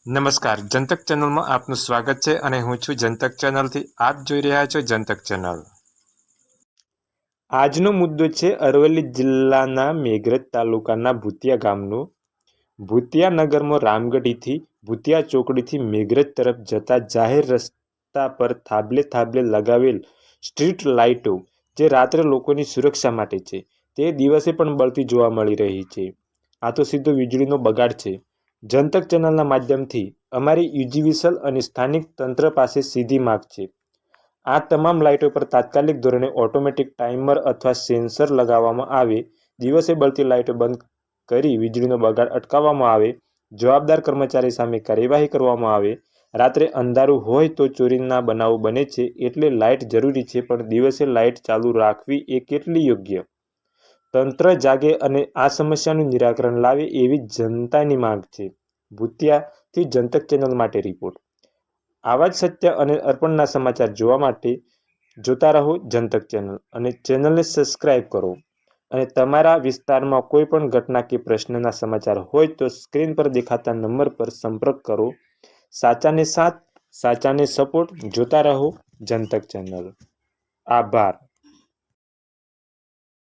નમસ્કાર, જનતક ચેનલમાં આપનું સ્વાગત છે અને હું છું જનતક ચેનલથી. આપ જોઈ રહ્યા છો જનતક ચેનલ. આજનો મુદ્દો છે અરવલ્લી જિલ્લાના મેઘરજ તાલુકાના ભૂતિયા ગામનો. ભૂતિયા નગરમાં રામગઢીથી ભૂતિયા ચોકડીથી મેઘરજ તરફ જતા જાહેર રસ્તા પર થાંભલે થાંભલે લગાવેલ સ્ટ્રીટ લાઇટો જે રાત્રે લોકોની સુરક્ષા માટે છે, તે દિવસે પણ બળતી જોવા મળી રહી છે. આ તો સીધો વીજળીનો બગાડ છે. જનતક ચેનલના માધ્યમથી અમારી યુજીવીસલ અને સ્થાનિક તંત્ર પાસે સીધી માગ છે. આ તમામ લાઇટો પર તાત્કાલિક ધોરણે ઓટોમેટિક ટાઈમર અથવા સેન્સર લગાવવામાં આવે, દિવસે બળતી લાઇટો બંધ કરી વીજળીનો બગાડ અટકાવવામાં આવે, જવાબદાર કર્મચારી સામે કાર્યવાહી કરવામાં આવે. રાત્રે અંધારું હોય તો ચોરીના બનાવો બને છે, એટલે લાઇટ જરૂરી છે, પણ દિવસે લાઇટ ચાલુ રાખવી એ કેટલી યોગ્ય? તંત્ર જાગે અને આ સમસ્યાનું નિરાકરણ લાવે એવી જનતાની માંગ છે. ભૂતિયાથી જનતક ચેનલ માટે રિપોર્ટ. આવા જ સત્ય અને અર્પણના સમાચાર જોવા માટે જોતા રહો જનતક ચેનલ અને ચેનલને સબસ્ક્રાઇબ કરો. અને તમારા વિસ્તારમાં કોઈ પણ ઘટના કે પ્રશ્નના સમાચાર હોય તો સ્ક્રીન પર દેખાતા નંબર પર સંપર્ક કરો. સાચાને સાથ, સાચાને સપોર્ટ. જોતા રહો જનતક ચેનલ. આભાર.